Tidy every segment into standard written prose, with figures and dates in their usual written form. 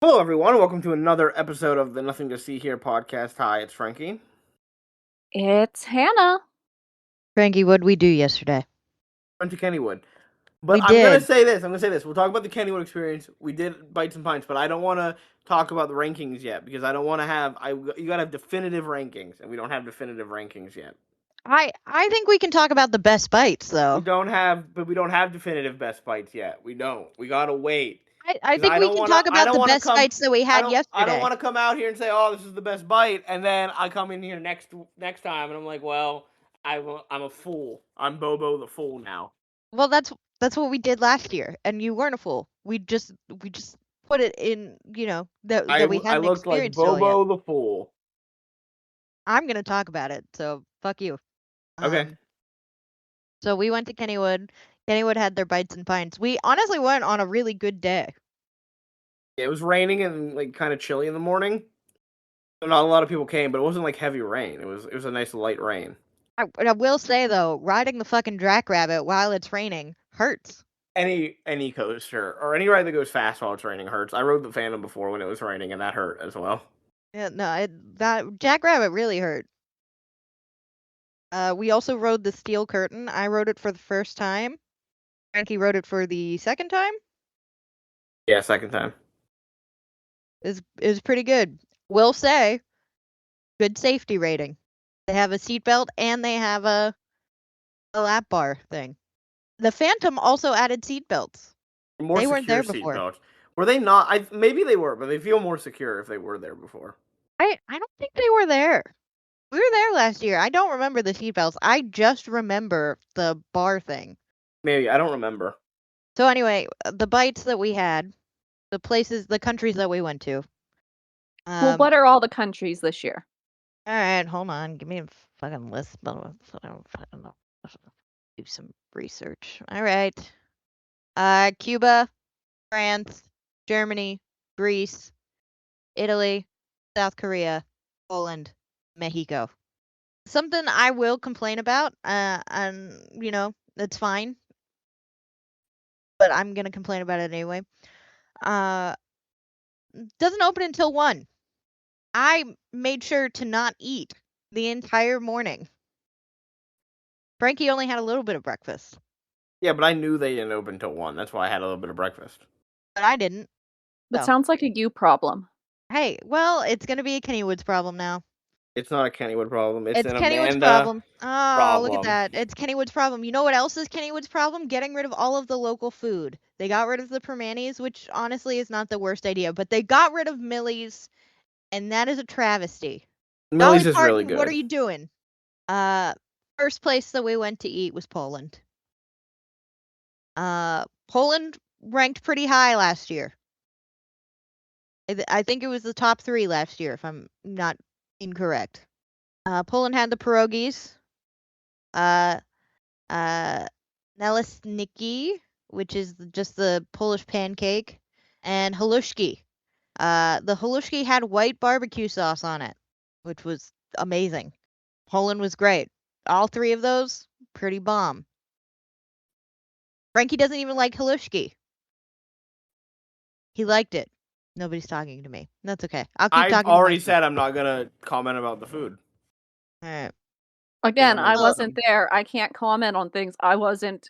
Hello, everyone. Welcome to another episode of the Nothing to See Here podcast. Hi, it's Frankie. It's Hannah. Frankie, what'd we do yesterday? Went to Kennywood. But We I'm going to did. say this. I'm going to say this. We'll talk about the Kennywood experience. We did Bites and Pints, but I don't want to talk about the rankings yet because I don't want to have. You got to have definitive rankings, and we don't have definitive rankings yet. I think we can talk about the best bites We though. don't have definitive best bites yet. We don't. We got to wait. I think we can talk about the best bites that we had I yesterday. don't want to come out here and say, "Oh, this is the best bite," and then I come in here next time and I'm like, "Well, I'm a fool. I'm Bobo the fool now." Well, that's what we did last year, and you weren't a fool. We just put it in, that we I hadn't looked like experienced it all yet. Bobo the fool. I'm gonna talk about it, so fuck you. Okay. So we went to Kennywood. Kennywood had their Bites and Pints. We honestly went on a really good day. It was raining and like kind of chilly in the morning. So not a lot of people came, but it wasn't like heavy rain. It was a nice light rain. I will say though, riding the fucking Jackrabbit while it's raining hurts. Any coaster or any ride that goes fast while it's raining hurts. I rode the Phantom before when it was raining, and that hurt as well. Yeah, no, that Jackrabbit really hurt. We also rode the Steel Curtain. I rode it for the first time. Frankie rode it for the second time. Yeah, second time. It was pretty good. Will say, good safety rating. They have a seatbelt and they have a lap bar thing. The Phantom also added seatbelts. They weren't there before. Belts. Were they not? Maybe they were, but they feel more secure if they were there before. I don't think they were there. We were there last year. I don't remember the seatbelts. I just remember the bar thing. Maybe I don't remember. So anyway, the bites that we had, the countries that we went to. Well, what are all the countries this year? All right, hold on. Give me a fucking list. I don't fucking know. Do some research. All right. Cuba, France, Germany, Greece, Italy, South Korea, Poland, Mexico. Something I will complain about, and that's fine. But I'm gonna complain about it anyway. Doesn't open until 1. I made sure to not eat the entire morning. Frankie only had a little bit of breakfast. Yeah, but I knew they didn't open until 1. That's why I had a little bit of breakfast. But I didn't. That sounds like a you problem. Hey, well, it's gonna be a Kennywood's problem now. It's not a Kennywood problem. It's an Kennywood's Amanda problem. Oh, problem. Look at that. It's Kennywood's problem. You know what else is Kennywood's problem? Getting rid of all of the local food. They got rid of the Permanis, which honestly is not the worst idea, but they got rid of Millie's, and that is a travesty. Millie's is really good. What are you doing? First place that we went to eat was Poland. Poland ranked pretty high last year. I think it was the top 3 last year, if I'm not incorrect. Poland had the pierogies, naleśniki, which is just the Polish pancake, and halushki. The halushki had white barbecue sauce on it, which was amazing. Poland was great. All 3 of those, pretty bomb. Frankie doesn't even like halushki. He liked it. Nobody's talking to me. That's okay. I'll keep talking. I've already said I'm not gonna comment about the food. All right. Again, I wasn't there. I can't comment on things I wasn't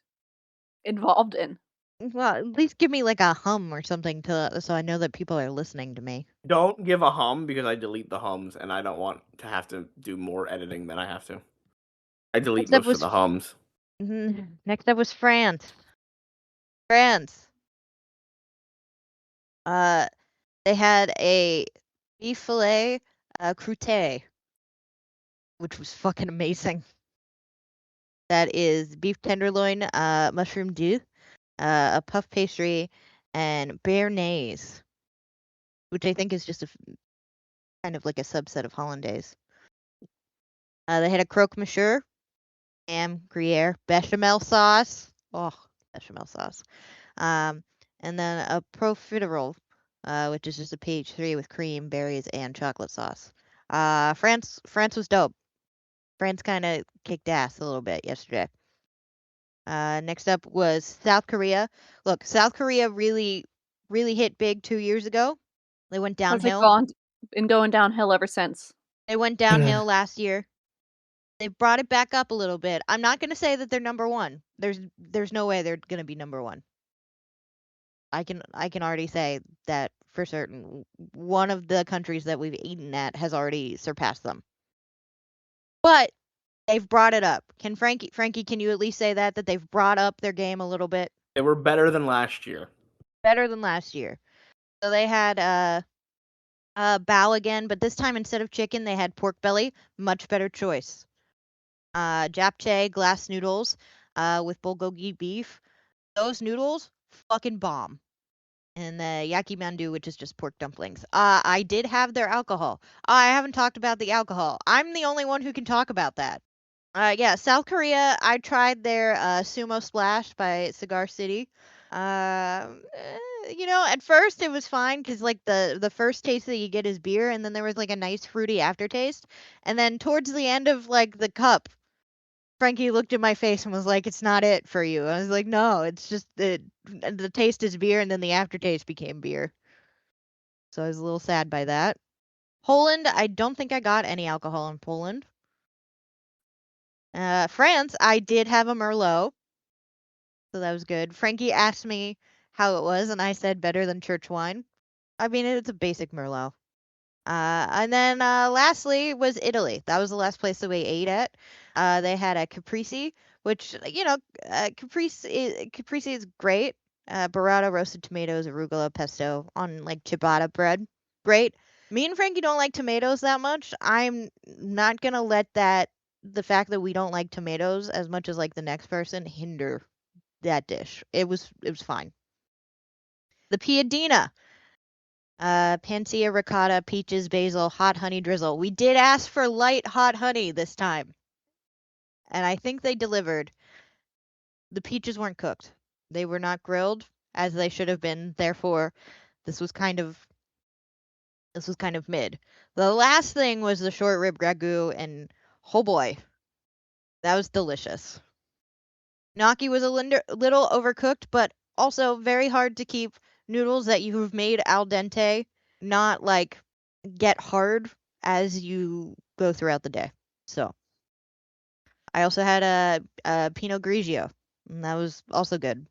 involved in. Well, at least give me like a hum or something so I know that people are listening to me. Don't give a hum because I delete the hums and I don't want to have to do more editing than I have to. I delete most of the hums. Next up was France. France. They had a beef filet croûte, which was fucking amazing. That is beef tenderloin, mushroom doux, a puff pastry, and béarnaise, which I think is just a kind of like a subset of hollandaise. They had a croque monsieur, ham, gruyere, bechamel sauce. Oh, bechamel sauce. And then a profiterole, which is just a page 3 with cream, berries, and chocolate sauce. France was dope. France kind of kicked ass a little bit yesterday. Next up was South Korea. Look, South Korea really hit big 2 years ago. They went How's it downhill. been going downhill ever since? They went downhill last year. They brought it back up a little bit. I'm not going to say that they're number one. There's no way they're going to be number one. I can already say that for certain. One of the countries that we've eaten at has already surpassed them. But they've brought it up. Can Frankie, can you at least say that they've brought up their game a little bit? They were better than last year. Better than last year. So they had bao again, but this time instead of chicken, they had pork belly. Much better choice. Japchae glass noodles with bulgogi beef. Those noodles fucking bomb. And the yaki mandu, which is just pork dumplings. I did have their alcohol. I haven't talked about the alcohol. I'm the only one who can talk about that. Yeah, South Korea, I tried their Sumo Splash by Cigar City. You know, at first it was fine because like the first taste that you get is beer, and then there was like a nice fruity aftertaste, and then towards the end of like the cup, Frankie looked at my face and was like, "It's not it for you." I was like, "No, it's just the taste is beer, and then the aftertaste became beer." So I was a little sad by that. Poland, I don't think I got any alcohol in Poland. France, I did have a Merlot, so that was good. Frankie asked me how it was, and I said better than church wine. I mean, it's a basic Merlot. And then lastly was Italy. That was the last place that we ate at. They had a caprese, which you know, caprese is great. Burrata, roasted tomatoes, arugula, pesto on like ciabatta bread. Great. Me and Frankie don't like tomatoes that much. I'm not gonna let the fact that we don't like tomatoes as much as like the next person hinder that dish. It was fine. The piadina. Pancia, ricotta, peaches, basil, hot honey drizzle. We did ask for light hot honey this time. And I think they delivered. The peaches weren't cooked. They were not grilled as they should have been. Therefore, this was kind of mid. The last thing was the short rib ragu, and oh boy, that was delicious. Gnocchi was a little overcooked, but also very hard to keep noodles that you've made al dente not like get hard as you go throughout the day. So I also had a Pinot Grigio, and that was also good.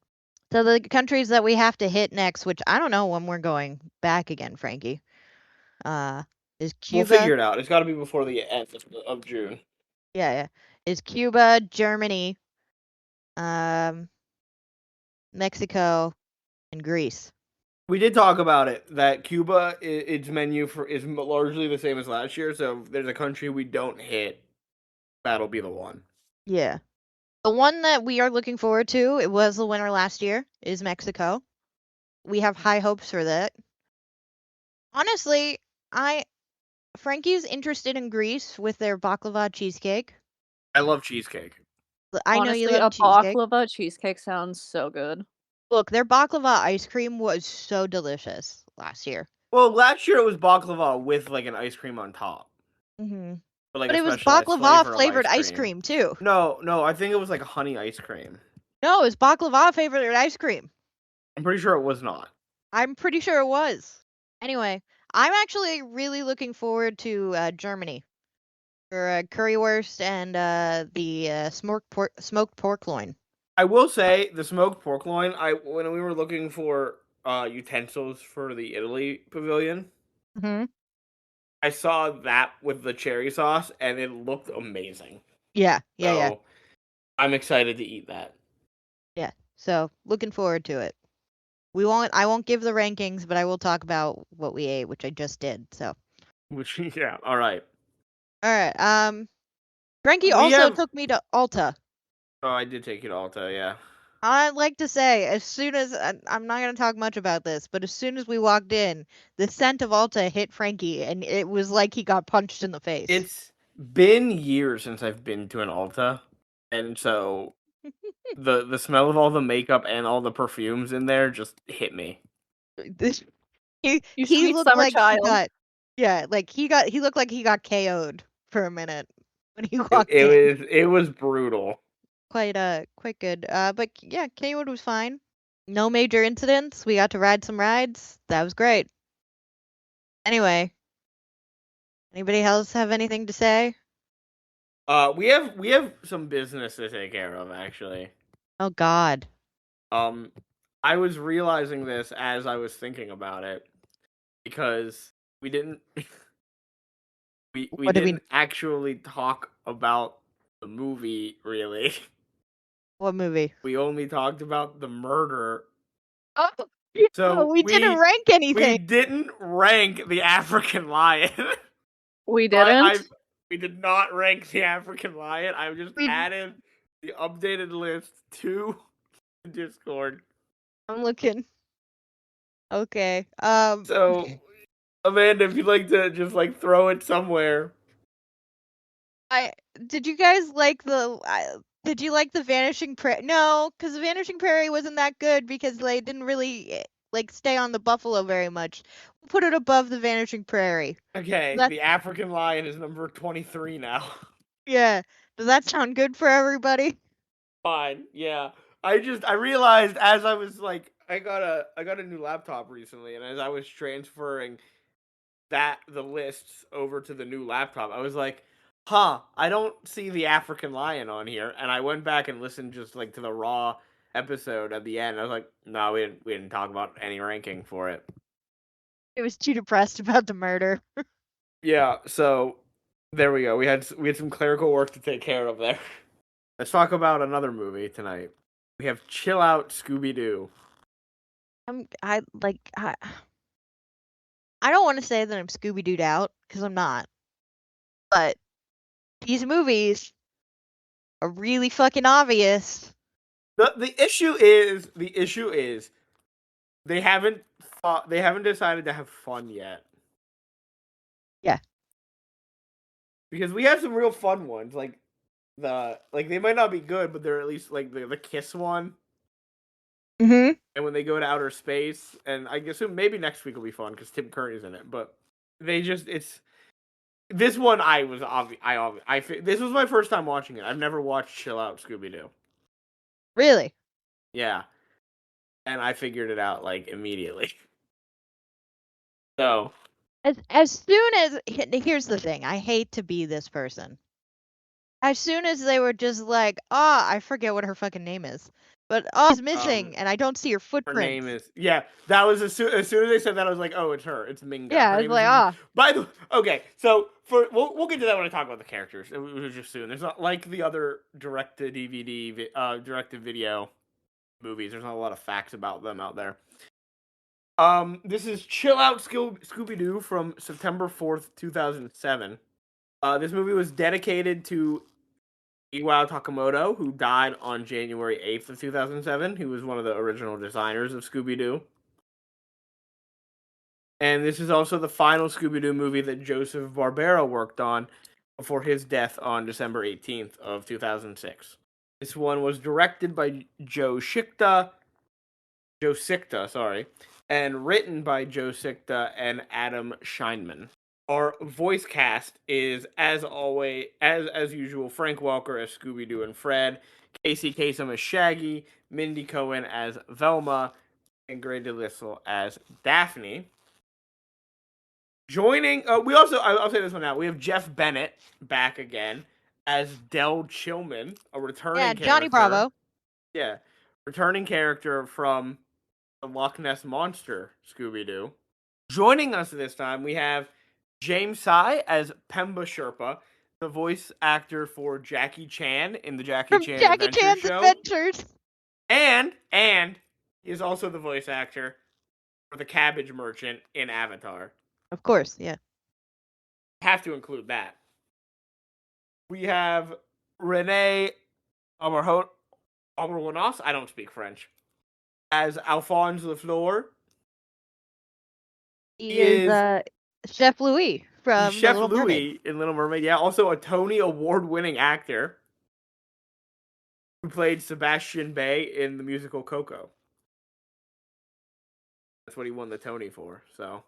So the countries that we have to hit next, which I don't know when we're going back again, Frankie, is Cuba. We'll figure it out. It's got to be before the end of June. Yeah. Is Cuba, Germany, Mexico, and Greece. We did talk about it, that Cuba, its menu is largely the same as last year, so if there's a country we don't hit, that'll be the one. Yeah. The one that we are looking forward to, it was the winner last year, is Mexico. We have high hopes for that. Honestly, Frankie's interested in Greece with their baklava cheesecake. I love cheesecake. I know you love cheesecake. Baklava cheesecake sounds so good. Look, their baklava ice cream was so delicious last year. Well, last year it was baklava with like an ice cream on top. Mm-hmm. But it was baklava flavored ice cream too. No, I think it was like a honey ice cream. No, it was baklava flavored ice cream. I'm pretty sure it was not. I'm pretty sure it was. Anyway, I'm actually really looking forward to Germany for currywurst and the smoked pork loin. I will say the smoked pork loin. When we were looking for utensils for the Italy pavilion, I saw that with the cherry sauce, and it looked amazing. Yeah. I'm excited to eat that. Yeah, so looking forward to it. I won't give the rankings, but I will talk about what we ate, which I just did. So. All right. Frankie took me to Alta. Oh, I did take you to Alta, yeah. I'd like to say, as soon as I'm not going to talk much about this, but as soon as we walked in, the scent of Alta hit Frankie, and it was like he got punched in the face. It's been years since I've been to an Alta, and so the smell of all the makeup and all the perfumes in there just hit me. He looked like child. He looked like he got KO'd for a minute when he walked in. It was brutal. Quite good. But yeah, Kennywood was fine. No major incidents. We got to ride some rides. That was great. Anyway, anybody else have anything to say? We have some business to take care of, actually. Oh God. I was realizing this as I was thinking about it because we didn't we didn't actually talk about the movie really. What movie? We only talked about the murder. Oh, So we didn't rank anything. We didn't rank the African lion. We didn't. We did not rank the African lion. I just added the updated list to Discord. I'm looking. Okay. So, Amanda, if you'd like to just like throw it somewhere. Did you guys like did you like the Vanishing Prairie? No, because the Vanishing Prairie wasn't that good because they didn't really like stay on the buffalo very much. We'll put it above the Vanishing Prairie. Okay, the African lion is number 23 now. Yeah. Does that sound good for everybody? Fine. Yeah. I realized as I was like I got a new laptop recently, and as I was transferring the lists over to the new laptop, I was like, I don't see the African lion on here. And I went back and listened just like to the raw episode at the end. I was like, no, we didn't talk about any ranking for it. It was too depressed about the murder. Yeah, so there we go. We had some clerical work to take care of there. Let's talk about another movie tonight. We have Chill Out Scooby-Doo. I don't want to say that I'm Scooby-Dooed out, because I'm not. But these movies are really fucking obvious. The issue is they haven't decided to have fun yet. Yeah. Because we have some real fun ones, like they might not be good, but they're at least like the Kiss one. Mm-hmm. And when they go to outer space, and I assume maybe next week will be fun because Tim Curry's in it. But this one this was my first time watching it. I've never watched Chill Out Scooby-Doo. Really? Yeah. And I figured it out like immediately. So as soon as here's the thing, I hate to be this person. As soon as they were just like, I forget what her fucking name is. But she's missing, and I don't see her footprint. Her name is that was as soon as they said that, I was like, oh, it's her. It's Minga. Yeah, I was like, By the okay, so we'll get to that when I talk about the characters. It was just soon. There's not like the other direct-to-DVD, direct-to-video movies. There's not a lot of facts about them out there. This is Chill Out Scooby-Doo from September 4th, 2007. This movie was dedicated to Iwao Takamoto, who died on January 8th of 2007, who was one of the original designers of Scooby-Doo. And this is also the final Scooby-Doo movie that Joseph Barbera worked on before his death on December 18th of 2006. This one was directed by Joe Sichta, and written by Joe Sichta and Adam Scheinman. Our voice cast is, as always, as usual, Frank Welker as Scooby-Doo and Fred, Casey Kasem as Shaggy, Mindy Cohen as Velma, and Grey DeLisle as Daphne. Joining, I'll say this one out. We have Jeff Bennett back again as Del Chillman, a returning character. Johnny Bravo. Yeah, returning character from the Loch Ness Monster Scooby-Doo. Joining us this time, we have James Tsai as Pemba Sherpa, the voice actor for Jackie Chan in the Jackie Chan Adventures show. Adventures. And he is also the voice actor for the Cabbage Merchant in Avatar. Of course, yeah. Have to include that. We have Rene Amarhonas, I don't speak French, as Alphonse Lafleur. He is Chef Louis from Chef Louis in Little Mermaid. Yeah, also a Tony Award-winning actor who played Sebastian Bay in the musical Coco. That's what he won the Tony for. So,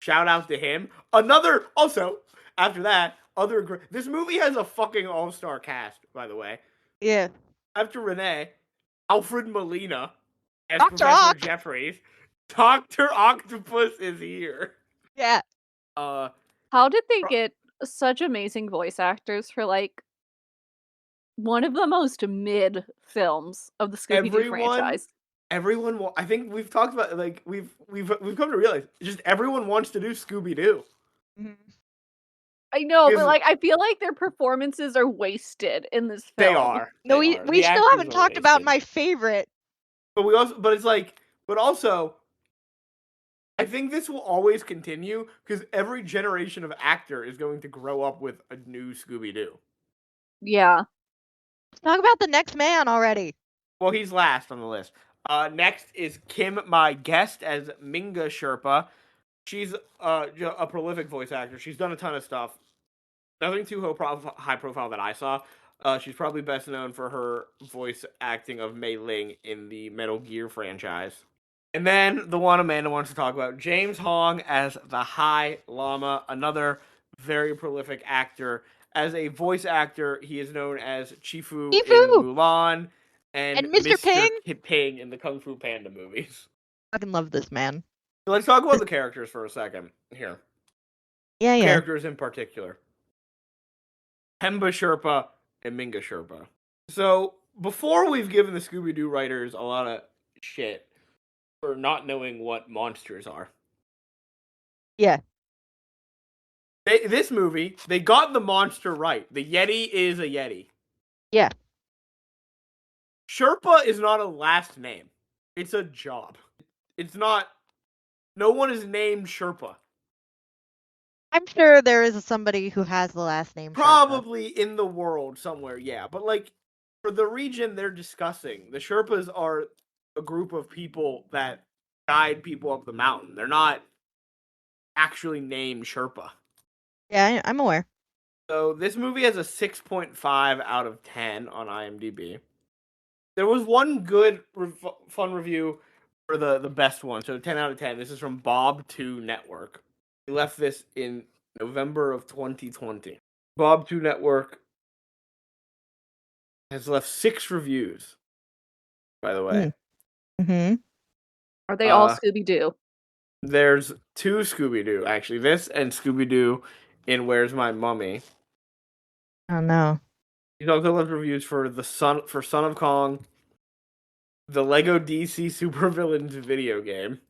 shout out to him. After that, this movie has a fucking all-star cast, by the way. Yeah. After Renee, Alfred Molina as Dr. Professor Jeffries. Dr. Octopus is here. Yeah. How did they get such amazing voice actors for like one of the most mid films of the Scooby-Doo franchise? Everyone, I think we've talked about, like, we've come to realize just everyone wants to do Scooby-Doo. Mm-hmm. I know, but like I feel like their performances are wasted in this film. They are. No, we still haven't talked about my favorite. But also, I think this will always continue because every generation of actor is going to grow up with a new Scooby-Doo. Yeah. Let's talk about the next man already. Well, he's last on the list. Next is Kim, my guest, as Minga Sherpa. She's a prolific voice actor. She's done a ton of stuff. Nothing too high profile that I saw. She's probably best known for her voice acting of Mei Ling in the Metal Gear franchise. And then the one Amanda wants to talk about, James Hong as the High Llama, another very prolific actor. As a voice actor, he is known as Chifu in Mulan and Mr. Ping in the Kung Fu Panda movies. I fucking love this man. Let's talk about the characters for a second here. Yeah. Characters in particular. Pemba Sherpa and Minga Sherpa. So, before we've given the Scooby-Doo writers a lot of shit for not knowing what monsters are. Yeah. This movie, they got the monster right. The Yeti is a Yeti. Yeah. Sherpa is not a last name. It's a job. It's not... No one is named Sherpa. I'm sure there is somebody who has the last name Probably Sherpa. In the world somewhere, yeah. But, like, for the region they're discussing, the Sherpas are a group of people that guide people up the mountain. They're not actually named Sherpa. Yeah, I'm aware. So this movie has a 6.5 out of 10 on IMDb. There was one good, fun review for the best one. So 10 out of 10. This is from Bob2 Network. He left this in November of 2020. Bob2 Network has left 6 reviews, by the way. Mm-hmm. Are they all Scooby-Doo? There's 2 Scooby-Doo, actually. This and Scooby-Doo in Where's My Mummy. Oh, no. He's also left reviews for Son of Kong, the Lego DC Supervillains video game,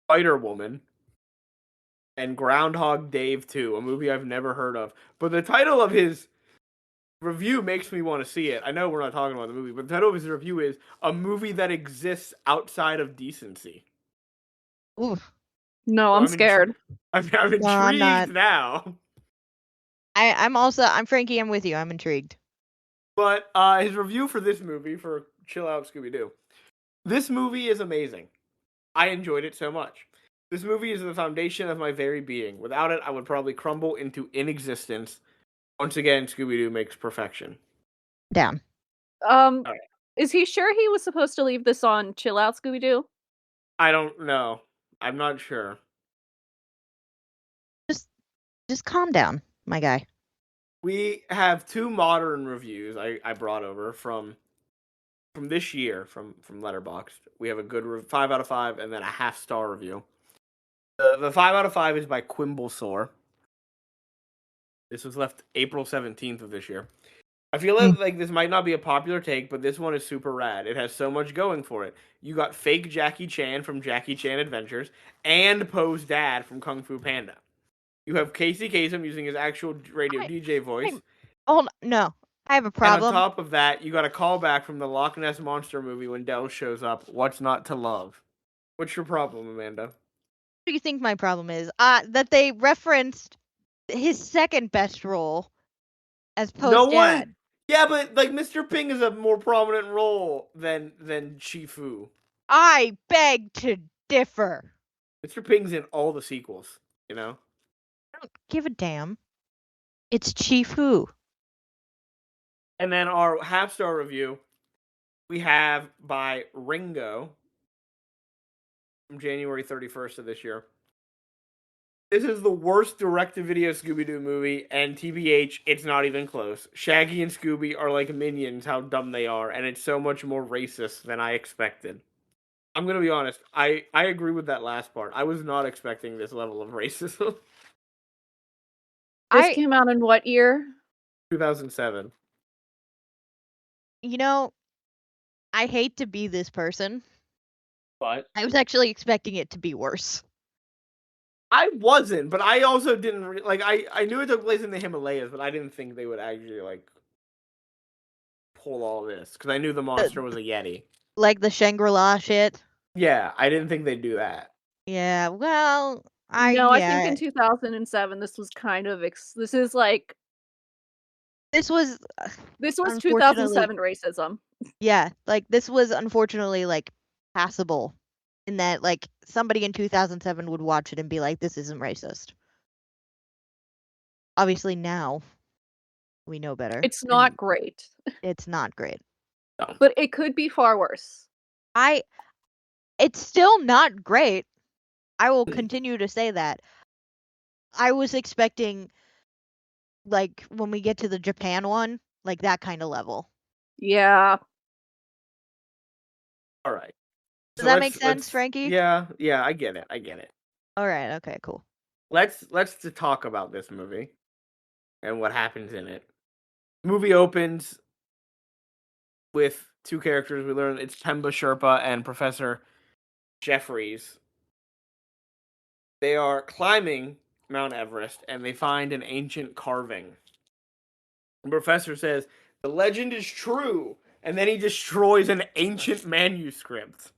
Spider-Woman, and Groundhog Dave 2, a movie I've never heard of. But the title of his review makes me want to see it. I know we're not talking about the movie, but the title of his review is A Movie That Exists Outside of Decency. Oof. No, I'm scared. I'm intrigued now. I'm Frankie, I'm with you. I'm intrigued. But his review for this movie, for Chill Out Scooby-Doo. This movie is amazing. I enjoyed it so much. This movie is the foundation of my very being. Without it, I would probably crumble into inexistence. Once again, Scooby-Doo makes perfection. Down. Right. Is he sure he was supposed to leave this on Chill Out Scooby-Doo? I don't know. I'm not sure. Just calm down, my guy. We have 2 modern reviews I brought over from this year from Letterboxd. We have a good 5 out of 5 and then a half-star review. The 5 out of 5 is by Quimblesore. This was left April 17th of this year. I feel like this might not be a popular take, but this one is super rad. It has so much going for it. You got fake Jackie Chan from Jackie Chan Adventures and Poe's dad from Kung Fu Panda. You have Casey Kasem using his actual radio DJ voice. No. I have a problem. And on top of that, you got a callback from the Loch Ness Monster movie when Del shows up. What's not to love? What's your problem, Amanda? What do you think my problem is? That they referenced his second best role as Poe's dad. Yeah, but like Mr. Ping is a more prominent role than Chifu. I beg to differ. Mr. Ping's in all the sequels, you know? I don't give a damn. It's Chifu. And then our half-star review we have by Ringo from January 31st of this year. This is the worst direct-to-video Scooby-Doo movie, and TBH, it's not even close. Shaggy and Scooby are like minions, how dumb they are, and it's so much more racist than I expected. I'm gonna be honest. I agree with that last part. I was not expecting this level of racism. This came out in what year? 2007. You know, I hate to be this person, but I was actually expecting it to be worse. I wasn't, but I also didn't I knew it took place in the Himalayas, but I didn't think they would actually like pull all this because I knew the monster was a Yeti. Like the Shangri-La shit. Yeah, I didn't think they'd do that. Yeah, well, I think in 2007 this was kind of this was 2007 racism. Yeah, like this was unfortunately like passable in that like somebody in 2007 would watch it and be like, this isn't racist. Obviously now we know better. It's not great. It's not great. No. But it could be far worse. It's still not great. I will continue to say that. I was expecting like when we get to the Japan one, like that kind of level. Yeah. All right. Does that make sense, Frankie? Yeah, I get it. All right, okay, cool. Let's talk about this movie and what happens in it. The movie opens with two characters. We learn it's Pemba Sherpa and Professor Jeffries. They are climbing Mount Everest and they find an ancient carving. The professor says, "The legend is true," and then he destroys an ancient manuscript.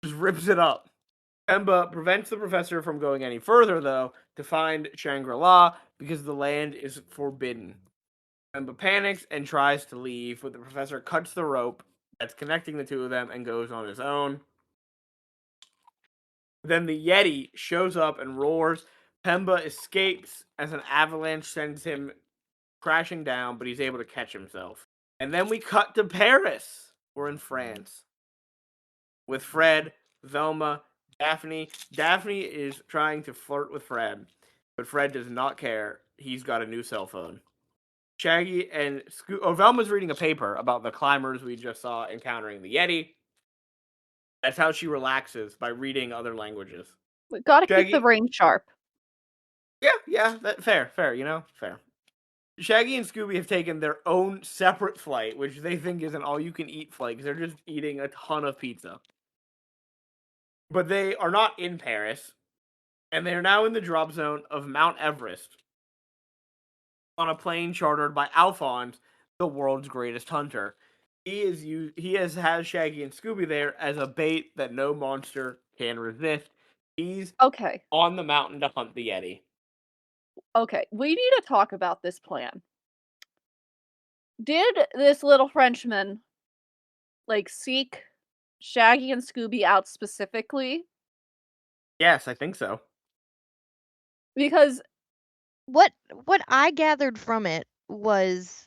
Just rips it up. Pemba prevents the professor from going any further, though, to find Shangri-La because the land is forbidden. Pemba panics and tries to leave, but the professor cuts the rope that's connecting the two of them and goes on his own. Then the Yeti shows up and roars. Pemba escapes as an avalanche sends him crashing down, but he's able to catch himself. And then we cut to Paris. We're in France. With Fred, Velma, Daphne. Daphne is trying to flirt with Fred, but Fred does not care. He's got a new cell phone. Shaggy and Velma's reading a paper about the climbers we just saw encountering the Yeti. That's how she relaxes, by reading other languages. We gotta keep the brain sharp. Yeah, fair, fair. Shaggy and Scooby have taken their own separate flight, which they think is an all-you-can-eat flight, because they're just eating a ton of pizza. But they are not in Paris, and they are now in the drop zone of Mount Everest on a plane chartered by Alphonse, the world's greatest hunter. He has Shaggy and Scooby there as a bait that no monster can resist. He's on the mountain to hunt the Yeti. Okay, we need to talk about this plan. Did this little Frenchman like seek Shaggy and Scooby out specifically? Yes, I think so. Because what I gathered from it was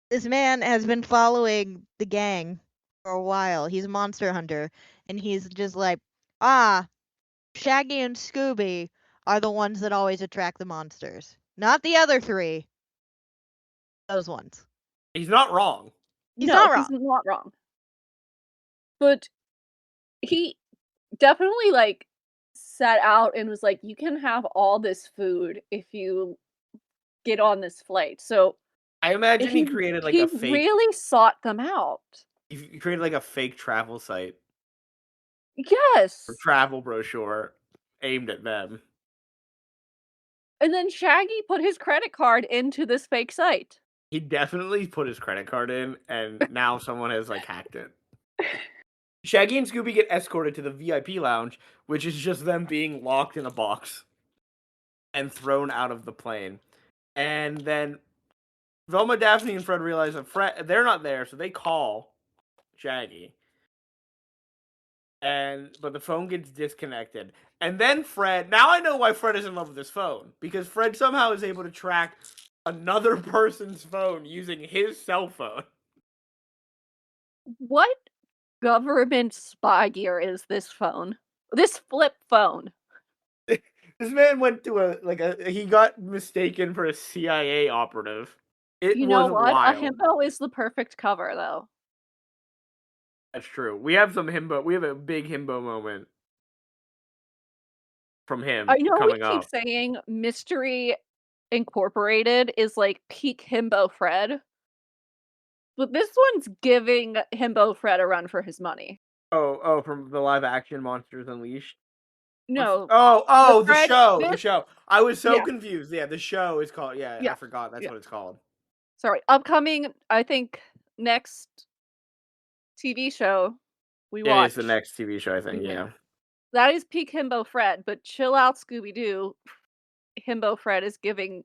this man has been following the gang for a while. He's a monster hunter, and he's just like, Shaggy and Scooby are the ones that always attract the monsters, not the other three. Those ones. He's not wrong. He's not wrong. But he definitely like set out and was like, you can have all this food if you get on this flight. So I imagine he created like a fake. He really sought them out. He created like a fake travel site. Yes. Or travel brochure aimed at them. And then Shaggy put his credit card into this fake site. He definitely put his credit card in, and now someone has like hacked it. Shaggy and Scooby get escorted to the VIP lounge, which is just them being locked in a box and thrown out of the plane. And then Velma, Daphne, and Fred realize that they're not there, so they call Shaggy. But the phone gets disconnected. And then Fred, now I know why Fred is in love with this phone. Because Fred somehow is able to track another person's phone using his cell phone. What government spy gear is this phone? This flip phone. This man went to he got mistaken for a CIA operative. You know what? Wild. A himbo is the perfect cover, though. That's true. We have some himbo. We have a big himbo moment from him I know coming we keep up. saying Mystery Incorporated is like peak Himbo Fred, but this one's giving Himbo Fred a run for his money. Oh, from the live action Monsters Unleashed. No. The Fred, show. this, The show. I was so yeah, confused. Yeah, the show is called. Yeah, yeah, I forgot. That's yeah. what it's called. Sorry, upcoming. I think next TV show we It is the watch. next TV show, I think. Yeah. That is peak Himbo Fred, but chill out, Scooby Doo. Himbo Fred is giving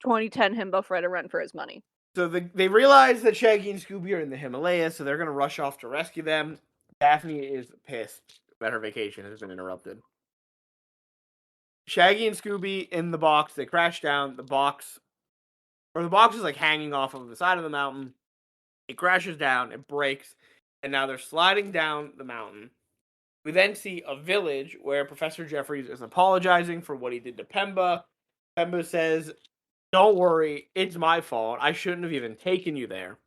2010 Himbo Fred a run for his money. So they realize that Shaggy and Scooby are in the Himalayas, so they're going to rush off to rescue them. Daphne is pissed that her vacation has been interrupted. Shaggy and Scooby in the box, they crash down. The box is like hanging off of the side of the mountain. It crashes down, it breaks, and now they're sliding down the mountain. We then see a village where Professor Jeffries is apologizing for what he did to Pemba. Pemba says, "Don't worry, it's my fault. I shouldn't have even taken you there."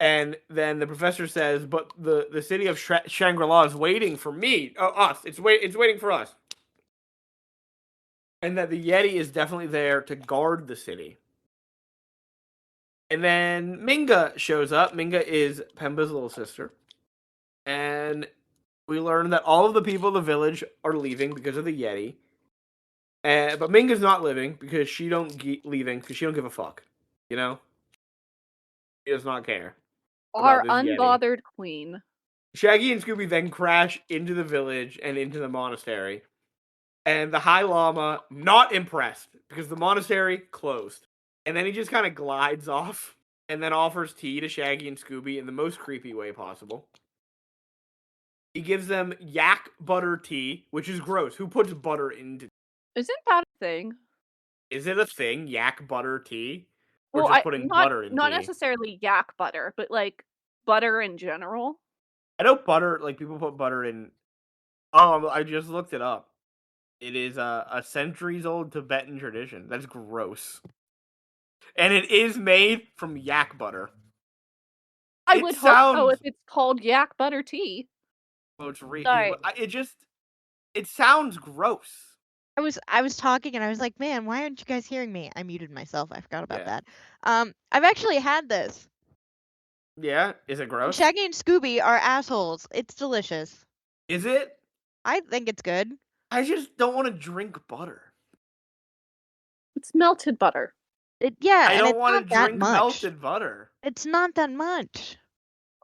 And then the professor says, "But the city of Shangri-La is waiting for me. Us. It's waiting for us." And that the Yeti is definitely there to guard the city. And then Minga shows up. Minga is Pemba's little sister. And we learn that all of the people of the village are leaving because of the Yeti. But Minga's not leaving because she don't give a fuck. You know? She does not care. Our unbothered Yeti. Queen. Shaggy and Scooby then crash into the village and into the monastery. And the High Llama, not impressed, because the monastery closed. And then he just kind of glides off and then offers tea to Shaggy and Scooby in the most creepy way possible. He gives them yak butter tea, which is gross. Who puts butter into tea? Isn't that a thing? Is it a thing, yak butter tea? Or Well, just putting butter in tea? Not necessarily yak butter, but like butter in general. I know butter, like people put butter in... Oh, I just looked it up. It is a centuries-old Tibetan tradition. That's gross. And it is made from yak butter. I would hope so if it's called yak butter tea. Oh, it's real. It sounds gross. I was talking and I was like, man, why aren't you guys hearing me? I muted myself. I forgot about that. I've actually had this. Yeah? Is it gross? Shaggy and Scooby are assholes. It's delicious. Is it? I think it's good. I just don't want to drink butter. It's melted butter. I don't want to drink melted butter. It's not that much.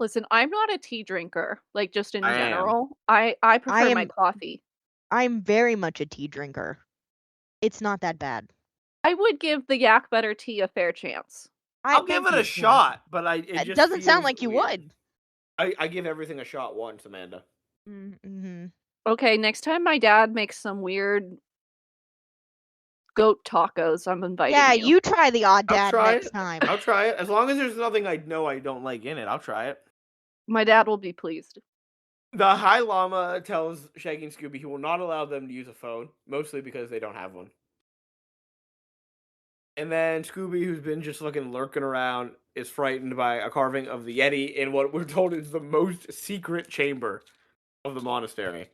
Listen, I'm not a tea drinker, like just in general. I prefer my coffee. I'm very much a tea drinker. It's not that bad. I would give the yak butter tea a fair chance. I'll give it a shot, but it doesn't sound like you would. I give everything a shot once, Amanda. Mm-hmm. Okay, next time my dad makes some weird goat tacos, I'm inviting you. Yeah, you try the odd dad next time. I'll try it. As long as there's nothing I know I don't like in it, I'll try it. My dad will be pleased. The High Llama tells Shaggy and Scooby he will not allow them to use a phone, mostly because they don't have one. And then Scooby, who's been just looking around, is frightened by a carving of the Yeti in what we're told is the most secret chamber of the monastery.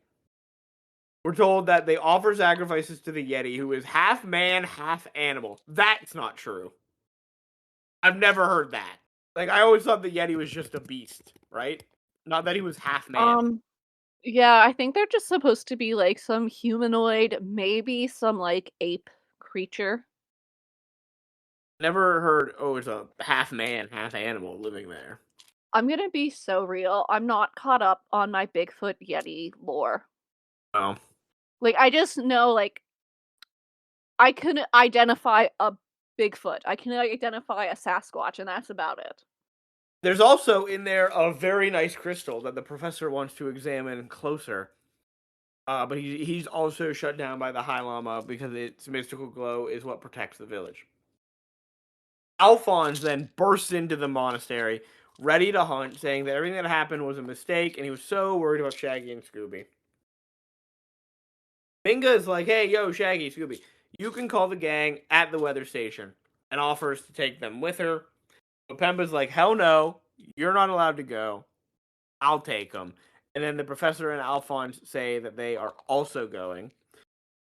We're told that they offer sacrifices to the Yeti, who is half man, half animal. That's not true. I've never heard that. Like, I always thought the Yeti was just a beast, right? Not that he was half man. Yeah, I think they're just supposed to be like some humanoid, maybe some like ape creature. Never heard, it's a half man, half animal living there. I'm gonna be so real. I'm not caught up on my Bigfoot Yeti lore. Oh. Like, I just know, like, I can identify a Bigfoot. I can identify a Sasquatch, and that's about it. There's also in there a very nice crystal that the professor wants to examine closer. But he's also shut down by the High Llama because its mystical glow is what protects the village. Alphonse then bursts into the monastery, ready to hunt, saying that everything that happened was a mistake, and he was so worried about Shaggy and Scooby. Minga is like, hey, yo, Shaggy, Scooby, you can call the gang at the weather station, and offers to take them with her. But Pemba's like, hell no, you're not allowed to go. I'll take them. And then the professor and Alphonse say that they are also going.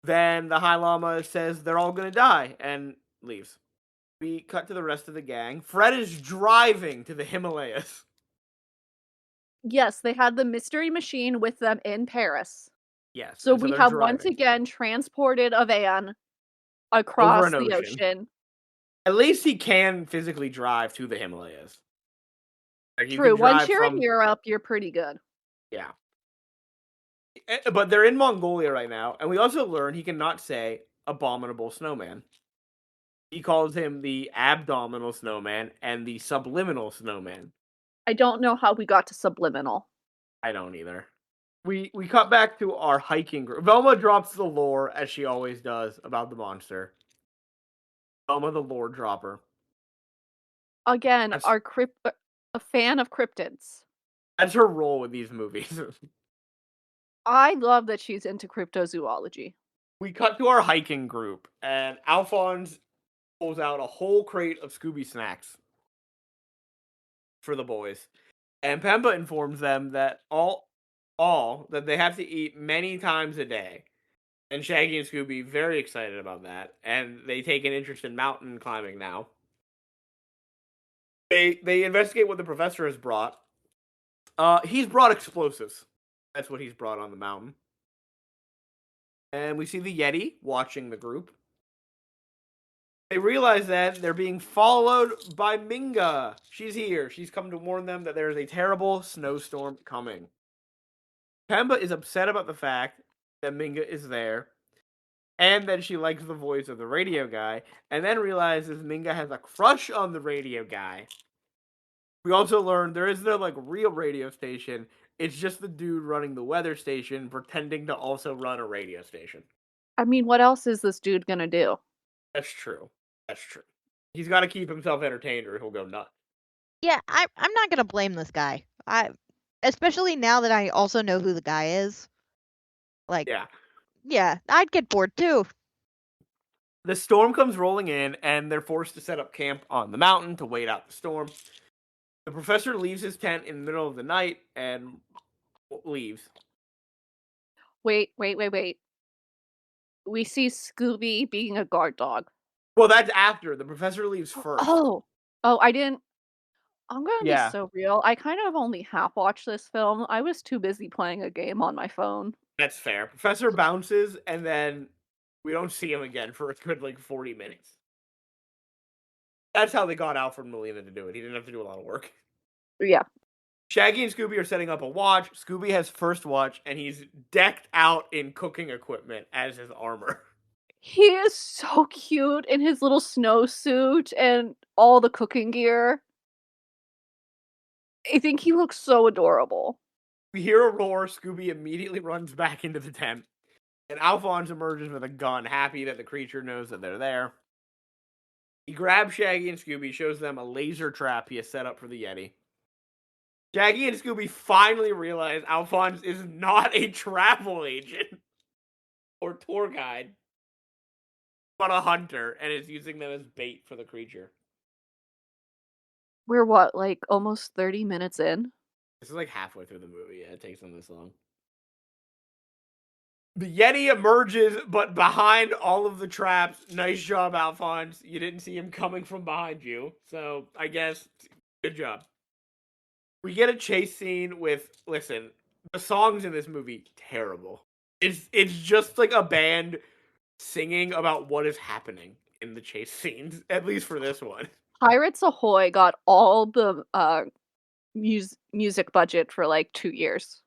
Then the High Llama says they're all going to die and leaves. We cut to the rest of the gang. Fred is driving to the Himalayas. Yes, they had the mystery machine with them in Paris. Yes. So we have once again transported a van across the ocean. At least he can physically drive to the Himalayas. Like, true. Once you're in Europe, you're pretty good. Yeah. But they're in Mongolia right now, and we also learn he cannot say abominable snowman. He calls him the abdominal snowman and the subliminal snowman. I don't know how we got to subliminal. I don't either. We cut back to our hiking group. Velma drops the lore, as she always does, about the monster. Velma the lore dropper. Again, a fan of cryptids. That's her role with these movies. I love that she's into cryptozoology. We cut to our hiking group, and Alphonse pulls out a whole crate of Scooby snacks for the boys. And Pemba informs them that all that they have to eat many times a day. And Shaggy and Scooby very excited about that, and they take an interest in mountain climbing now. They investigate what the professor has brought. He's brought explosives. That's what he's brought on the mountain. And we see the Yeti watching the group. They realize that they're being followed by Minga. She's here. She's come to warn them that there is a terrible snowstorm coming. Pemba is upset about the fact that Minga is there, and that she likes the voice of the radio guy, and then realizes Minga has a crush on the radio guy. We also learn there is no real radio station. It's just the dude running the weather station pretending to also run a radio station. I mean, what else is this dude gonna do? That's true. He's got to keep himself entertained or he'll go nuts. Yeah, I'm not gonna blame this guy. Especially now that I also know who the guy is. Yeah, I'd get bored too. The storm comes rolling in, and they're forced to set up camp on the mountain to wait out the storm. The professor leaves his tent in the middle of the night and leaves. Wait. We see Scooby being a guard dog. Well, that's after. The professor leaves first. Oh, I didn't. I'm gonna be so real. I kind of only half watched this film. I was too busy playing a game on my phone. That's fair. Professor bounces, and then we don't see him again for a good 40 minutes. That's how they got Alfred Molina to do it. He didn't have to do a lot of work. Yeah. Shaggy and Scooby are setting up a watch. Scooby has first watch, and he's decked out in cooking equipment as his armor. He is so cute in his little snowsuit and all the cooking gear. I think he looks so adorable. We hear a roar. Scooby immediately runs back into the tent. And Alphonse emerges with a gun, happy that the creature knows that they're there. He grabs Shaggy and Scooby, shows them a laser trap he has set up for the Yeti. Shaggy and Scooby finally realize Alphonse is not a travel agent or tour guide, but a hunter, and is using them as bait for the creature. We're almost 30 minutes in? This is halfway through the movie. Yeah, it takes them this long. The Yeti emerges, but behind all of the traps. Nice job, Alphonse. You didn't see him coming from behind you, so I guess good job. We get a chase scene with, listen, the songs in this movie, terrible. It's just a band singing about what is happening in the chase scenes, at least for this one. Pirates Ahoy got all the music budget for 2 years.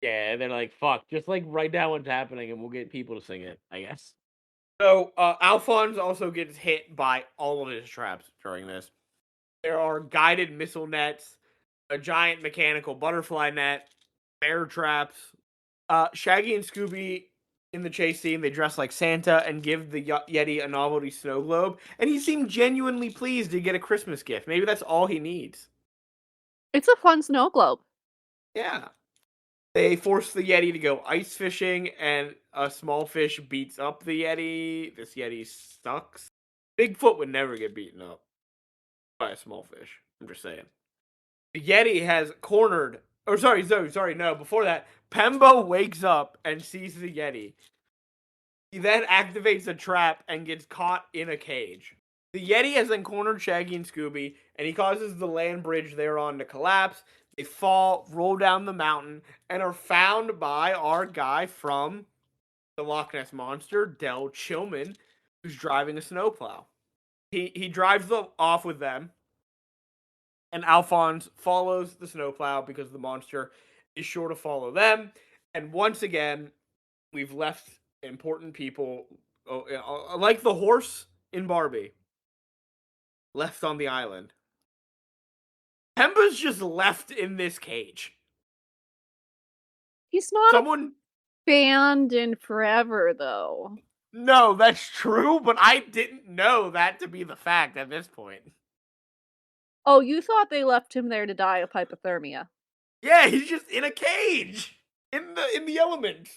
Yeah, they're fuck, just write down what's happening and we'll get people to sing it, I guess. So, Alphonse also gets hit by all of his traps during this. There are guided missile nets, a giant mechanical butterfly net, bear traps. Shaggy and Scooby in the chase scene, they dress like Santa and give the Yeti a novelty snow globe, and he seemed genuinely pleased to get a Christmas gift. Maybe that's all he needs. It's a fun snow globe. Yeah. They force the Yeti to go ice fishing, and a small fish beats up the Yeti. This Yeti sucks. Bigfoot would never get beaten up by a small fish. I'm just saying. The Yeti has cornered Oh, sorry. No, before that, Pemba wakes up and sees the Yeti. He then activates a trap and gets caught in a cage. The Yeti has then cornered Shaggy and Scooby, and he causes the land bridge they're on to collapse. They fall, roll down the mountain, and are found by our guy from the Loch Ness Monster, Del Chillman, who's driving a snowplow. He drives off with them, and Alphonse follows the snowplow because the monster is sure to follow them. And once again, we've left important people, like the horse in Barbie, left on the island. Pemba's just left in this cage. He's not banned in forever, though. No, that's true, but I didn't know that to be the fact at this point. Oh, you thought they left him there to die of hypothermia? Yeah, he's just in a cage in the elements.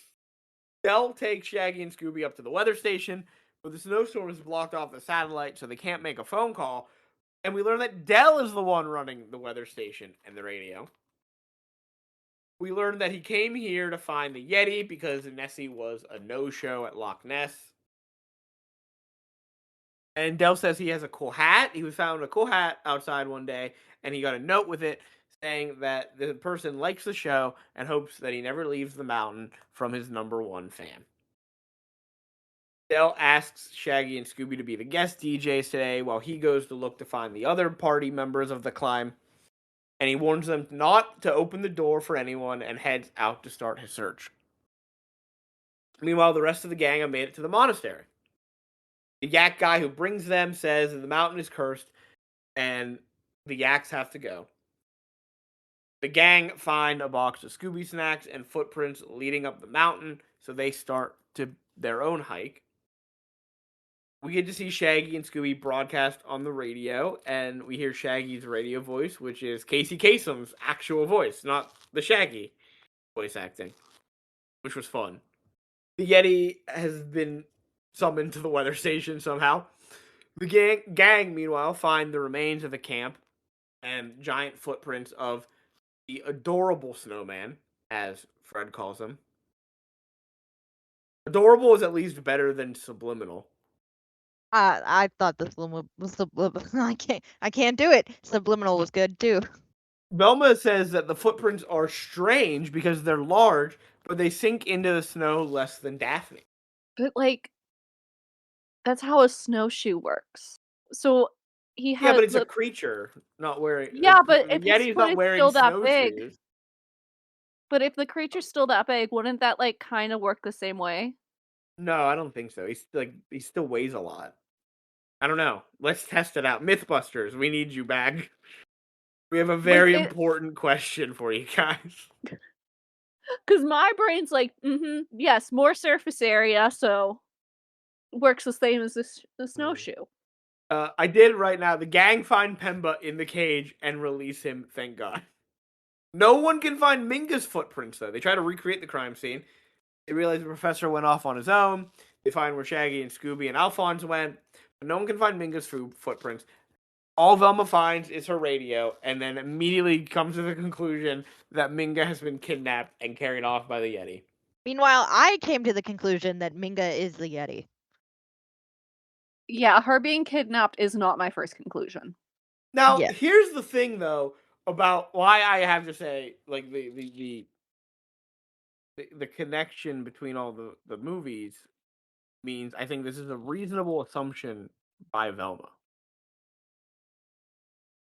Del takes Shaggy and Scooby up to the weather station, but the snowstorm has blocked off the satellite, so they can't make a phone call. And we learn that Del is the one running the weather station and the radio. We learned that he came here to find the Yeti because Nessie was a no-show at Loch Ness. And Del says he has a cool hat. He found a cool hat outside one day, and he got a note with it saying that the person likes the show and hopes that he never leaves the mountain from his #1 fan. Del asks Shaggy and Scooby to be the guest DJs today while he goes to look to find the other party members of the climb. And he warns them not to open the door for anyone and heads out to start his search. Meanwhile, the rest of the gang have made it to the monastery. The yak guy who brings them says that the mountain is cursed and the yaks have to go. The gang find a box of Scooby snacks and footprints leading up the mountain, so they start to their own hike. We get to see Shaggy and Scooby broadcast on the radio, and we hear Shaggy's radio voice, which is Casey Kasem's actual voice, not the Shaggy voice acting, which was fun. The Yeti has been summoned to the weather station somehow. The gang, meanwhile, find the remains of the camp and giant footprints of the adorable snowman, as Fred calls him. Adorable is at least better than subliminal. I thought the subliminal was subliminal. I can't do it. Subliminal was good too. Velma says that the footprints are strange because they're large, but they sink into the snow less than Daphne. But like, that's how a snowshoe works. So he has. Yeah, but it's a creature not wearing. Yeah, but if Yeti's not wearing still that snowshoes. big. But if the creature's still that big, wouldn't that like kind of work the same way? No, I don't think so. He still weighs a lot. I don't know. Let's test it out. Mythbusters, we need you back. We have a very important question for you guys. Because my brain's like, yes, more surface area, so works the same as the snowshoe. I did right now. The gang find Pemba in the cage and release him, thank God. No one can find Minga's footprints, though. They try to recreate the crime scene. They realize the professor went off on his own. They find where Shaggy and Scooby and Alphonse went. But no one can find Minga's footprints. All Velma finds is her radio, and then immediately comes to the conclusion that Minga has been kidnapped and carried off by the Yeti. Meanwhile, I came to the conclusion that Minga is the Yeti. Yeah, her being kidnapped is not my first conclusion. Now, here's the thing, though, about why I have to say, like, the connection between all the movies means I think this is a reasonable assumption by Velma.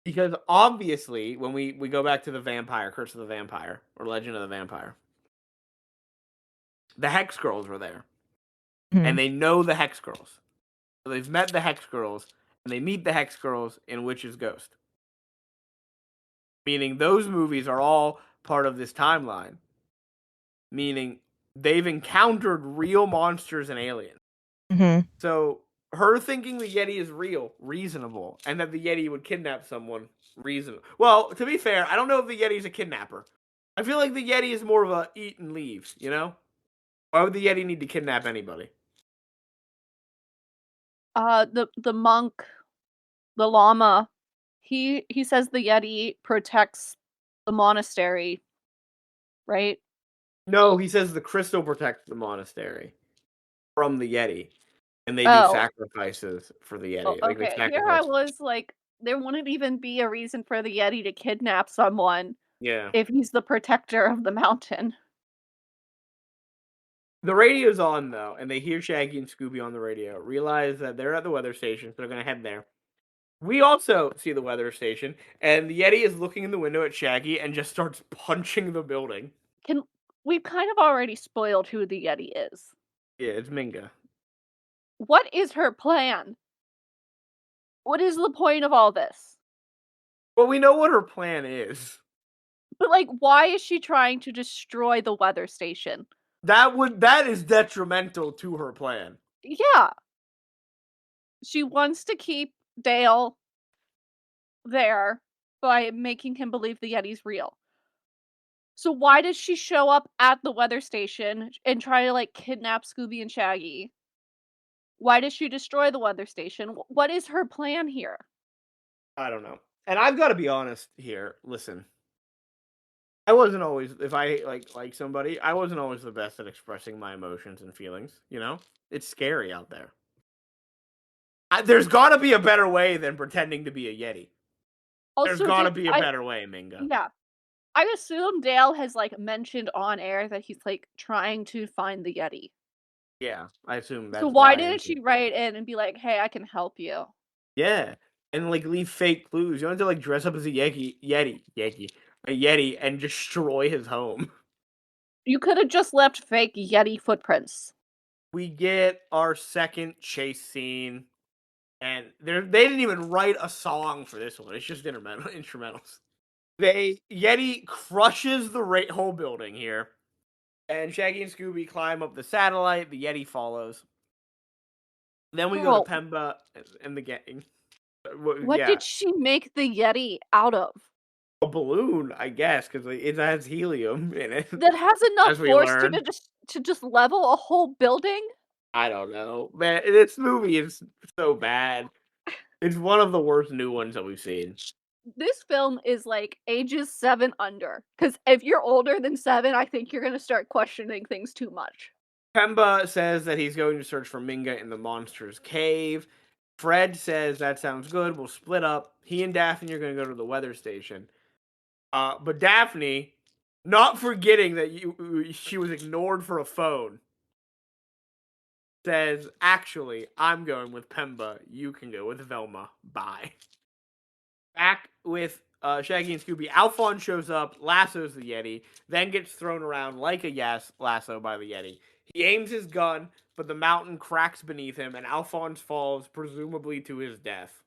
Because obviously, when we go back to the vampire, Curse of the Vampire, or Legend of the Vampire, the Hex Girls were there. Mm-hmm. And they know the Hex Girls. So they've met the Hex Girls, and they meet the Hex Girls in Witch's Ghost. Meaning those movies are all part of this timeline. Meaning they've encountered real monsters and aliens. Mm-hmm. So her thinking the Yeti is reasonable, and that the Yeti would kidnap someone, reasonable. Well, to be fair, I don't know if the Yeti's a kidnapper. I feel like the Yeti is more of a eat and leave, you know? Why would the Yeti need to kidnap anybody? The monk, the Lama, he says the Yeti protects the monastery right? No, he says the crystal protects the monastery from the Yeti, and they do Oh. sacrifices for the Oh, Yeti. Like, they okay. Here I sacrifice. was like, there wouldn't even be a reason for the Yeti to kidnap someone Yeah. if he's the protector of the mountain. The radio's on, though, and they hear Shaggy and Scooby on the radio, realize that they're at the weather station, so they're going to head there. We also see the weather station, and the Yeti is looking in the window at Shaggy and just starts punching the building. We've kind of already spoiled who the Yeti is. Yeah, it's Minga. What is her plan? What is the point of all this? Well, we know what her plan is. But, like, why is she trying to destroy the weather station? That is detrimental to her plan. Yeah. She wants to keep Dale there by making him believe the Yeti's real. So why does she show up at the weather station and try to, like, kidnap Scooby and Shaggy? Why does she destroy the weather station? What is her plan here? I don't know. And I've got to be honest here. Listen. I wasn't always, if I like somebody, I wasn't always the best at expressing my emotions and feelings, you know? It's scary out there. There's got to be a better way than pretending to be a Yeti. There's got to be a better way, Minga. Yeah. I assume Dale has, like, mentioned on air that he's, like, trying to find the Yeti. Yeah, I assume that's So why didn't she write in and be like, "Hey, I can help you"? Yeah, and, like, leave fake clues. You don't have to, like, dress up as a Yeti, and destroy his home. You could have just left fake Yeti footprints. We get our second chase scene, and they didn't even write a song for this one. It's just instrumentals. Yeti crushes the whole building here, and Shaggy and Scooby climb up the satellite. The Yeti follows. Then we go to Pemba and the gang. What did she make the Yeti out of? A balloon, I guess, because it has helium in it. That has enough force to just level a whole building? I don't know, man. This movie is so bad. It's one of the worst new ones that we've seen. This film is like ages 7 under. Because if you're older than 7, I think you're going to start questioning things too much. Pemba says that he's going to search for Minga in the monster's cave. Fred says that sounds good. We'll split up. He and Daphne are going to go to the weather station. But Daphne, not forgetting that she was ignored for a phone, says, actually, I'm going with Pemba. You can go with Velma. Bye. Back with Shaggy and Scooby, Alphonse shows up, lassos the Yeti, then gets thrown around like a lasso by the Yeti. He aims his gun, but the mountain cracks beneath him, and Alphonse falls, presumably to his death.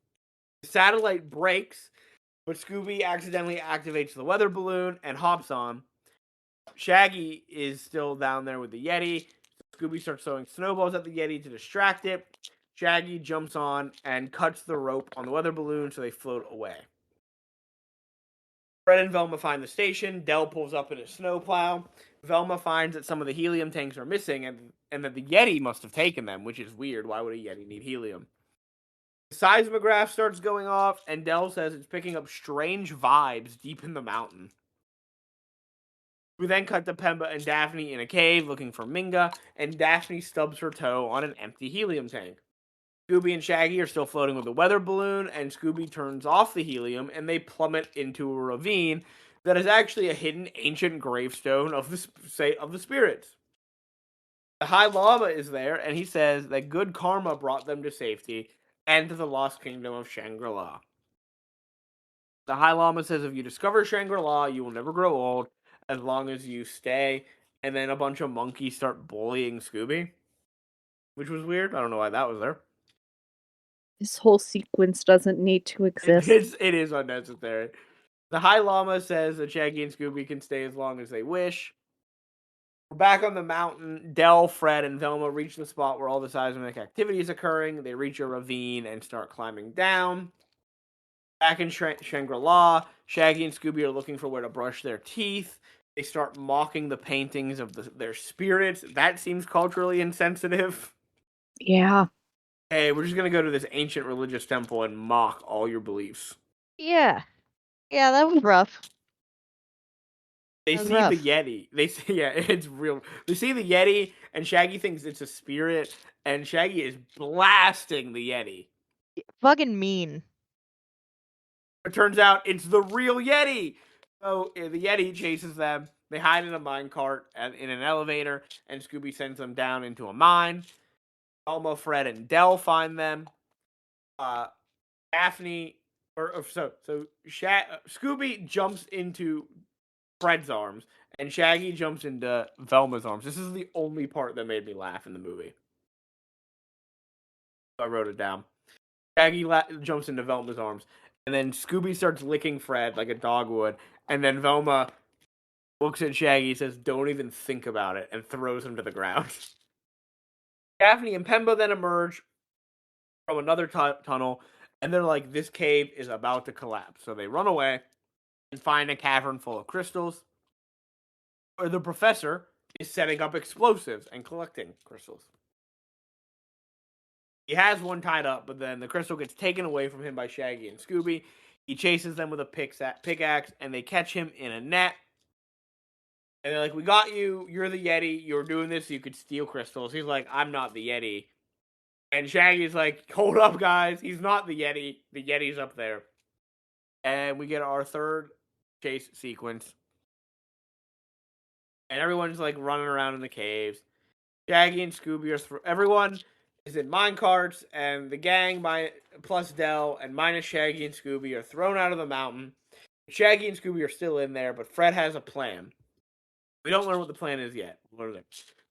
The satellite breaks, but Scooby accidentally activates the weather balloon and hops on. Shaggy is still down there with the Yeti. Scooby starts throwing snowballs at the Yeti to distract it. Shaggy jumps on and cuts the rope on the weather balloon so they float away. Fred and Velma find the station. Del pulls up in a snowplow. Velma finds that some of the helium tanks are missing and that the Yeti must have taken them, which is weird. Why would a Yeti need helium? The seismograph starts going off, and Del says it's picking up strange vibes deep in the mountain. We then cut to Pemba and Daphne in a cave looking for Minga, and Daphne stubs her toe on an empty helium tank. Scooby and Shaggy are still floating with the weather balloon, and Scooby turns off the helium, and they plummet into a ravine that is actually a hidden ancient gravestone of the spirits. The High Lama is there, and he says that good karma brought them to safety and to the lost kingdom of Shangri-La. The High Lama says if you discover Shangri-La, you will never grow old as long as you stay. And then a bunch of monkeys start bullying Scooby, which was weird. I don't know why that was there. This whole sequence doesn't need to exist. It is unnecessary. The High Lama says that Shaggy and Scooby can stay as long as they wish. We're back on the mountain. Del, Fred, and Velma reach the spot where all the seismic activity is occurring. They reach a ravine and start climbing down. Back in Shangri-La, Shaggy and Scooby are looking for where to brush their teeth. They start mocking the paintings of their spirits. That seems culturally insensitive. Yeah. Hey, we're just going to go to this ancient religious temple and mock all your beliefs. Yeah. Yeah, that was rough. They see the Yeti. They see, yeah, it's real. They see the Yeti, and Shaggy thinks it's a spirit, and Shaggy is blasting the Yeti. Fucking mean. It turns out it's the real Yeti. So the Yeti chases them. They hide in a minecart in an elevator, and Scooby sends them down into a mine. Elmo, Fred, and Del find them. Daphne, Scooby jumps into Fred's arms, and Shaggy jumps into Velma's arms. This is the only part that made me laugh in the movie. I wrote it down. Shaggy jumps into Velma's arms, and then Scooby starts licking Fred like a dog would, and then Velma looks at Shaggy, says, "Don't even think about it," and throws him to the ground. Daphne and Pemba then emerge from another tunnel, and they're like, this cave is about to collapse. So they run away and find a cavern full of crystals, where the professor is setting up explosives and collecting crystals. He has one tied up, but then the crystal gets taken away from him by Shaggy and Scooby. He chases them with a pickaxe, and they catch him in a net. And they're like, "We got you. You're the Yeti. You're doing this so you could steal crystals." He's like, "I'm not the Yeti." And Shaggy's like, "Hold up, guys. He's not the Yeti. The Yeti's up there." And we get our third chase sequence. And everyone's like running around in the caves. Shaggy and Scooby are everyone is in minecarts, and the gang plus Del and minus Shaggy and Scooby are thrown out of the mountain. Shaggy and Scooby are still in there, but Fred has a plan. We don't learn what the plan is yet. The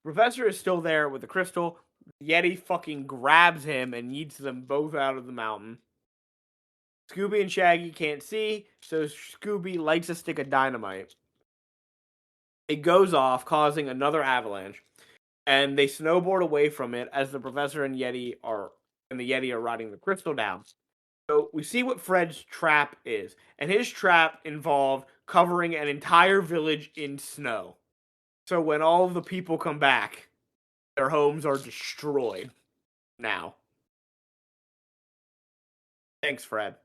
professor is still there with the crystal. Yeti fucking grabs him and yeets them both out of the mountain. Scooby and Shaggy can't see, so Scooby lights a stick of dynamite. It goes off, causing another avalanche, and they snowboard away from it as the professor and the Yeti are riding the crystal down. So we see what Fred's trap is, and his trap involved covering an entire village in snow. So when all of the people come back, their homes are destroyed now. Thanks, Fred.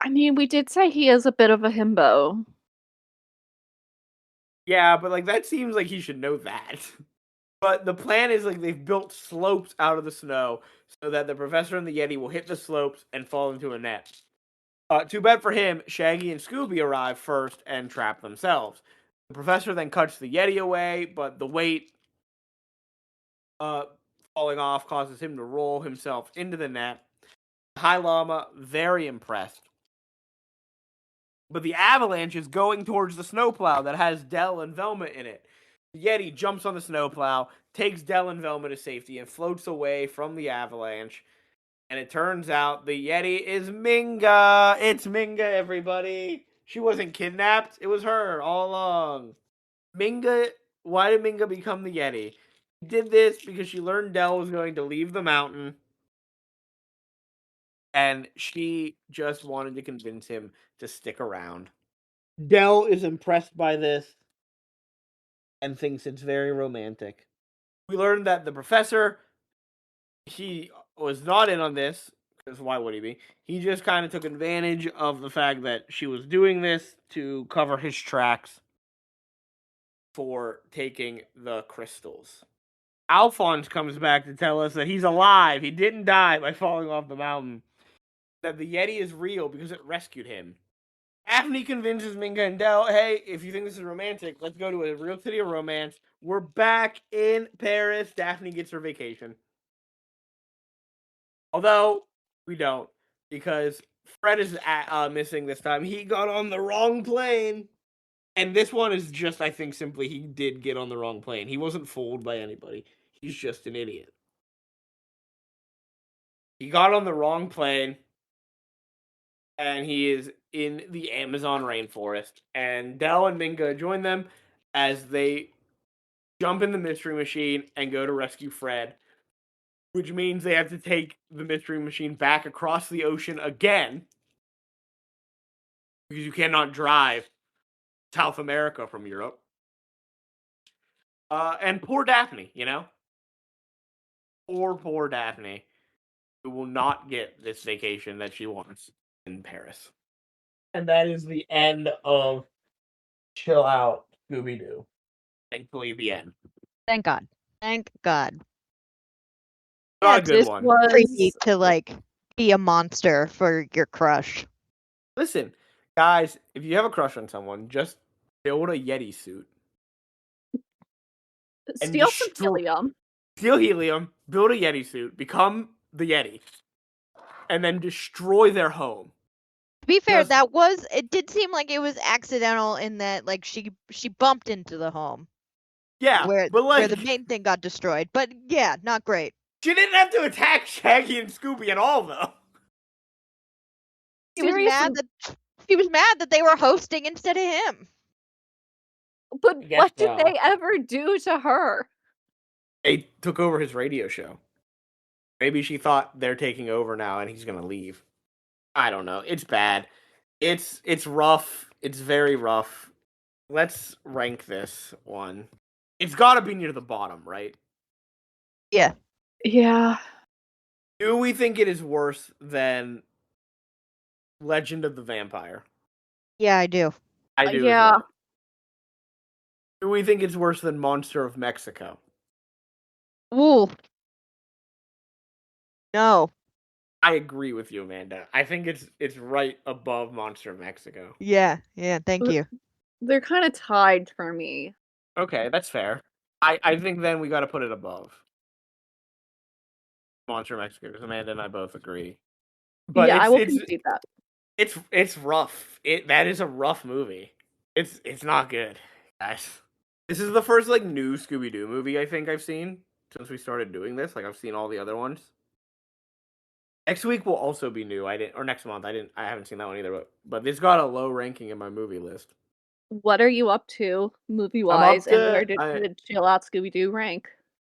I mean, we did say he is a bit of a himbo. Yeah, but like that seems like he should know that. But the plan is like they've built slopes out of the snow so that the professor and the Yeti will hit the slopes and fall into a net. Too bad for him, Shaggy and Scooby arrive first and trap themselves. The professor then cuts the Yeti away, but the weight falling off causes him to roll himself into the net. High Llama, very impressed. But the avalanche is going towards the snowplow that has Del and Velma in it. The Yeti jumps on the snowplow, takes Del and Velma to safety, and floats away from the avalanche. And it turns out the Yeti is Minga. It's Minga, everybody. She wasn't kidnapped. It was her all along. Minga, why did Minga become the Yeti? She did this because she learned Del was going to leave the mountain. And she just wanted to convince him to stick around. Del is impressed by this and thinks it's very romantic. We learned that the professor, he was not in on this, because why would he be? He just kind of took advantage of the fact that she was doing this to cover his tracks for taking the crystals. Alphonse comes back to tell us that he's alive. He didn't die by falling off the mountain. That the Yeti is real because it rescued him. Daphne convinces Minga and Del, hey, if you think this is romantic, let's go to a real city of romance. We're back in Paris. Daphne gets her vacation. Although, we don't, because Fred is missing this time. He got on the wrong plane. And this one is just, I think, simply he did get on the wrong plane. He wasn't fooled by anybody. He's just an idiot. He got on the wrong plane. And he is in the Amazon rainforest. And Del and Minga join them as they jump in the Mystery Machine and go to rescue Fred. Which means they have to take the Mystery Machine back across the ocean again. Because you cannot drive South America from Europe. And poor Daphne, you know? Poor Daphne. Who will not get this vacation that she wants in Paris. And that is the end of chill out Scooby-Doo. Thankfully, the end. Thank God. Thank God. Not a good one. Creepy to be a monster for your crush. Listen, guys, if you have a crush on someone, just build a Yeti suit. Steal some helium. Steal helium, build a Yeti suit, become the Yeti, and then destroy their home. To be fair, it did seem like it was accidental in that she bumped into the home. Yeah, where the main thing got destroyed. But yeah, not great. She didn't have to attack Shaggy and Scooby at all, though. She was mad that they were hosting instead of him. But what did they ever do to her? They took over his radio show. Maybe she thought they're taking over now and he's gonna leave. I don't know. It's bad. It's rough. It's very rough. Let's rank this one. It's gotta be near the bottom, right? Yeah. Yeah. Do we think it is worse than Legend of the Vampire? Yeah, I do. I do. Yeah. Well. Do we think it's worse than Monster of Mexico? Ooh. No. I agree with you, Amanda. I think it's right above Monster of Mexico. Yeah, thank you. They're kind of tied for me. Okay, that's fair. I think then we got to put it above Monster of Mexico because Amanda and I both agree. But yeah, I will concede that. It's rough. That is a rough movie. It's not good, guys. This is the first new Scooby-Doo movie I think I've seen since we started doing this. I've seen all the other ones. Next week will also be new. Next month. I haven't seen that one either. But it's got a low ranking in my movie list. What are you up to movie-wise, and where did Chill Out Scooby-Doo rank?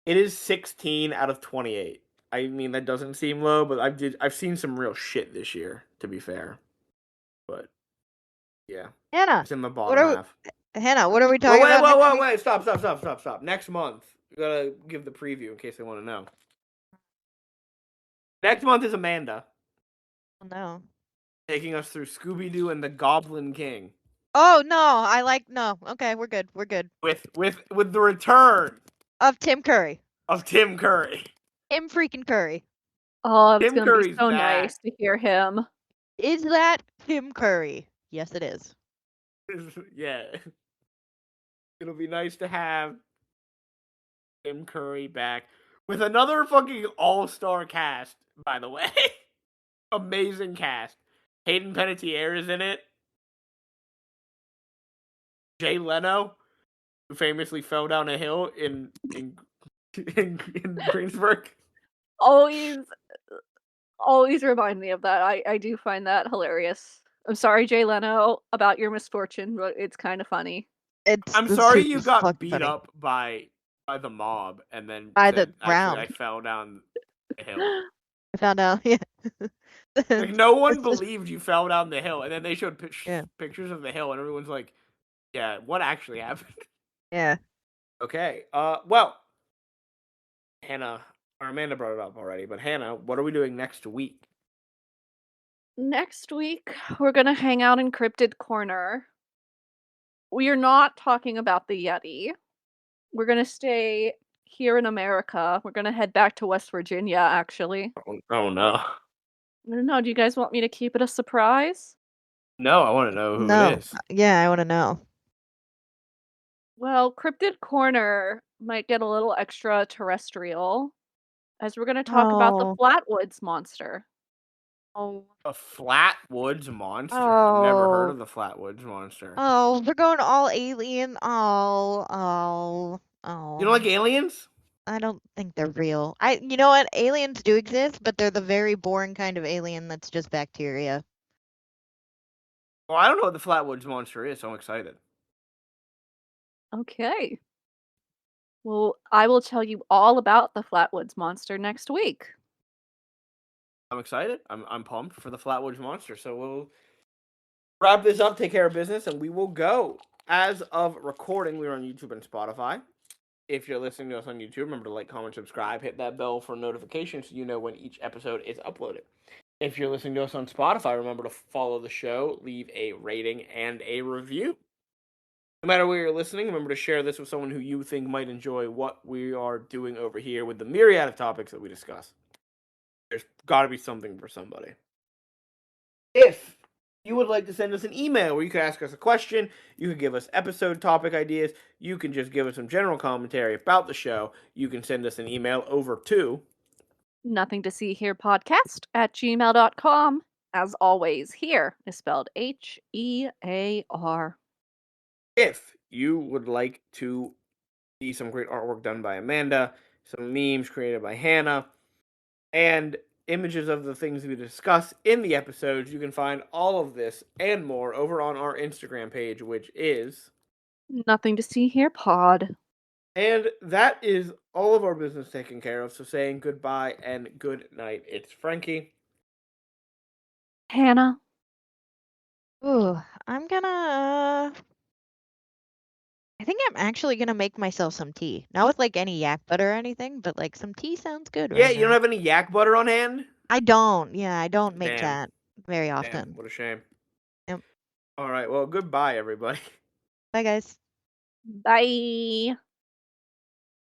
It is 16 out of 28. I mean, that doesn't seem low, but I've seen some real shit this year, to be fair. But yeah, Hannah, it's in the bottom half. Hannah, what are we talking about? Wait! Stop! Next month, we gotta give the preview in case they want to know. Next month is Amanda. Oh no. Taking us through Scooby-Doo and the Goblin King. Oh no, no. Okay, we're good. With the return of Tim Curry. Tim freaking Curry. Oh, it's gonna be so nice to hear him. Is that Tim Curry? Yes, it is. Yeah. It'll be nice to have Tim Curry back with another fucking all-star cast, by the way. Amazing cast. Hayden Panettiere is in it. Jay Leno, who famously fell down a hill in Greensburg. Always remind me of that. I do find that hilarious. I'm sorry, Jay Leno, about your misfortune, but it's kind of funny. I'm sorry you got beat up by the mob and then by the ground. I fell down the hill. I found out, yeah. No one believed you fell down the hill, and then they showed pictures of the hill, and everyone's like, "Yeah, what actually happened?" Yeah. Okay. Well, Hannah or Amanda brought it up already, but Hannah, what are we doing next week? Next week, we're gonna hang out in Cryptid Corner. We are not talking about the Yeti. We're gonna stay here in America. We're gonna head back to West Virginia, actually. Oh no. I don't know. Do you guys want me to keep it a surprise? No, I want to know who it is. Yeah, I want to know. Well, Cryptid Corner might get a little extraterrestrial, as we're going to talk about the Flatwoods Monster. Oh. A Flatwoods Monster? I've never heard of the Flatwoods Monster. Oh, they're going all alien. Oh. You don't like aliens? I don't think they're real. You know what? Aliens do exist, but they're the very boring kind of alien that's just bacteria. Well, I don't know what the Flatwoods Monster is, so I'm excited. Okay. Well, I will tell you all about the Flatwoods Monster next week. I'm excited. I'm pumped for the Flatwoods Monster. So we'll wrap this up, take care of business, and we will go. As of recording, we're on YouTube and Spotify. If you're listening to us on YouTube, remember to like, comment, subscribe, hit that bell for notifications so you know when each episode is uploaded. If you're listening to us on Spotify, remember to follow the show, leave a rating and a review. No matter where you're listening, remember to share this with someone who you think might enjoy what we are doing over here with the myriad of topics that we discuss. There's got to be something for somebody. If you would like to send us an email where you can ask us a question, you can give us episode topic ideas, you can just give us some general commentary about the show, you can send us an email over to Nothing to see here podcast at gmail.com. As always, here is spelled Hear. If you would like to see some great artwork done by Amanda, some memes created by Hannah, and images of the things we discuss in the episodes, you can find all of this and more over on our Instagram page, which is Nothing to see here pod. And that is all of our business taken care of. So saying goodbye and good night. It's Frankie. Hannah. Ooh, I'm gonna. I think I'm actually gonna make myself some tea. Not with like any yak butter or anything, but like some tea sounds good Yeah, right you don't now. have any yak butter on hand? I don't. Yeah, I don't make Damn. that very Damn, often. what a shame. Yep. All right, well, goodbye, everybody. Bye, guys. Bye.